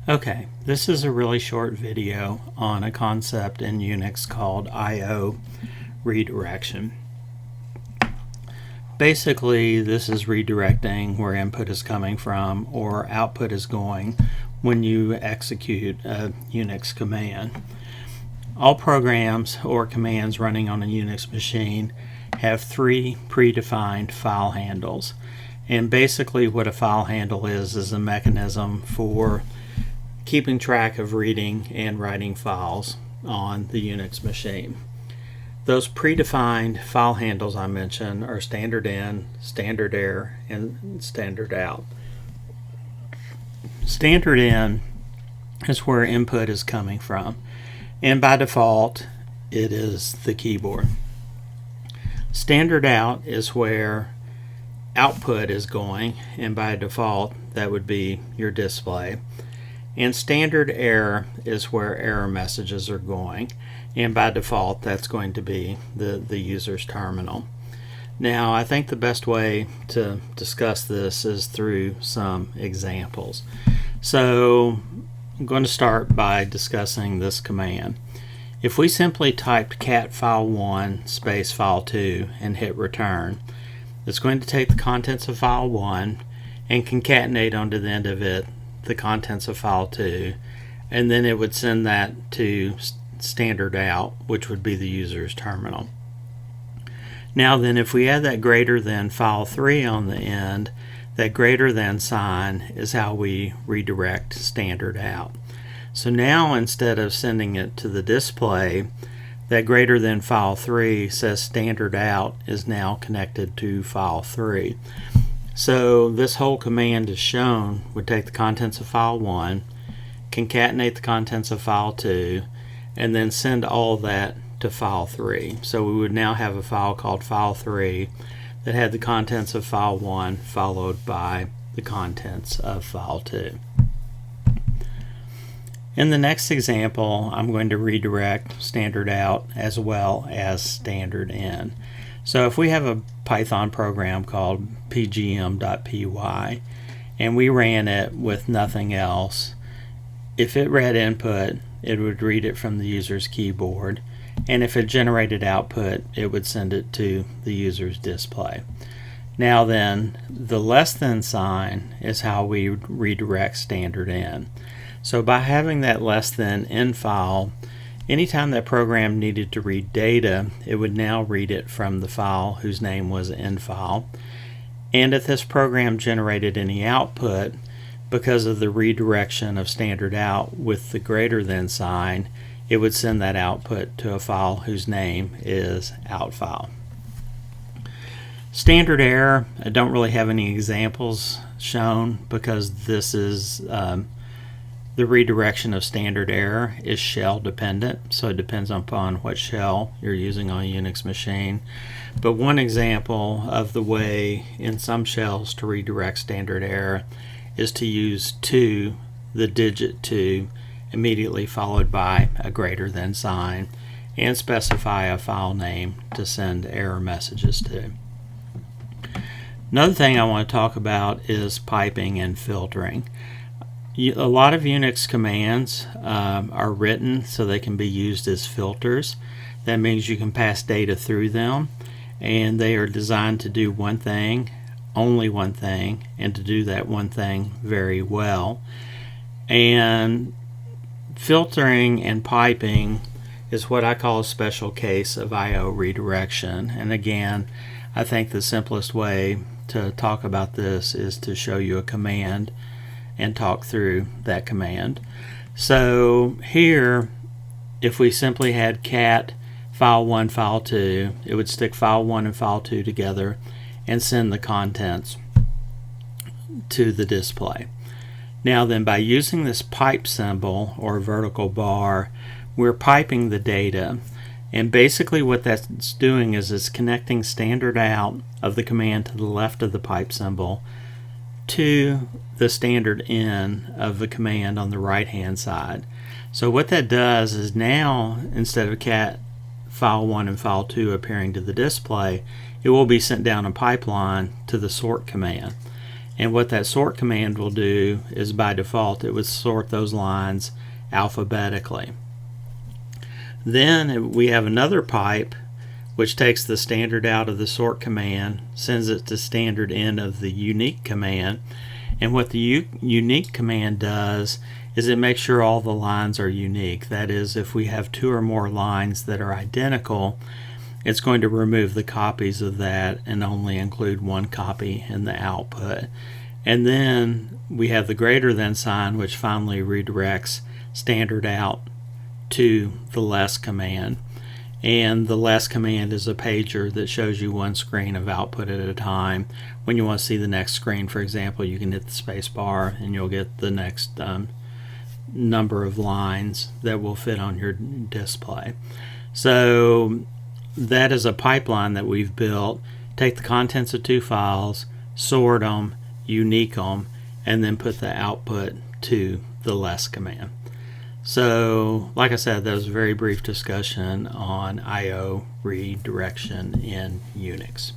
Okay, this is a really short video on a concept in Unix called I/O redirection. Basically, this is redirecting where input is coming from or output is going when you execute a Unix command. All programs or commands running on a Unix machine have three predefined file handles. And basically what a file handle is a mechanism for keeping track of reading and writing files on the Unix machine. Those predefined file handles I mentioned are standard in, standard error, and standard out. Standard in is where input is coming from, and by default it is the keyboard. Standard out is where output is going, and by default that would be your display. And standard error is where error messages are going, and by default that's going to be the user's terminal. Now I think the best way to discuss this is through some examples. So I'm going to start by discussing this command. If we simply typed cat file1 space file2 and hit return, it's going to take the contents of file 1 and concatenate onto the end of it the contents of file 2, and then it would send that to standard out, which would be the user's terminal. Now then, if we add that greater than file 3 on the end, that greater than sign is how we redirect standard out. So now instead of sending it to the display, that greater than file 3 says standard out is now connected to file 3. So this whole command is shown would take the contents of file 1, concatenate the contents of file 2, and then send all that to file 3. So we would now have a file called file 3 that had the contents of file 1 followed by the contents of file 2. In the next example, I'm going to redirect standard out as well as standard in. So if we have a Python program called pgm.py and we ran it with nothing else, if it read input, it would read it from the user's keyboard, and if it generated output, it would send it to the user's display. Now then, the less than sign is how we redirect standard in. So by having that less than in file, anytime that program needed to read data, it would now read it from the file whose name was in file. And if this program generated any output, because of the redirection of standard out with the greater than sign, it would send that output to a file whose name is out file. Standard error, I don't really have any examples shown because this is the redirection of standard error is shell dependent, so it depends upon what shell you're using on a Unix machine. But one example of the way in some shells to redirect standard error is to use 2, the digit 2, immediately followed by a greater than sign, and specify a file name to send error messages to. Another thing I want to talk about is piping and filtering. A lot of Unix commands are written so they can be used as filters. That means you can pass data through them, and they are designed to do one thing, only one thing, and to do that one thing very well. And filtering and piping is what I call a special case of I/O redirection. And again, I think the simplest way to talk about this is to show you a command and talk through that command. So here, if we simply had cat file 1 file 2, it would stick file 1 and file 2 together and send the contents to the display. Now then, by using this pipe symbol or vertical bar, we're piping the data, and basically what that's doing is it's connecting standard out of the command to the left of the pipe symbol to the standard in of the command on the right hand side. So what that does is now, instead of cat file 1 and file 2 appearing to the display, it will be sent down a pipeline to the sort command. And what that sort command will do is, by default, it would sort those lines alphabetically. Then we have another pipe which takes the standard out of the sort command, sends it to standard in of the unique command. And what the unique command does is it makes sure all the lines are unique. That is, if we have 2 or more lines that are identical, it's going to remove the copies of that and only include 1 copy in the output. And then we have the greater than sign, which finally redirects standard out to the less command. And the less command is a pager that shows you 1 screen of output at a time. When you want to see the next screen, for example, you can hit the space bar and you'll get the next number of lines that will fit on your display. So that is a pipeline that we've built. Take the contents of 2 files, sort them, unique them, and then put the output to the less command. So, like I said, that was a very brief discussion on I/O redirection in Unix.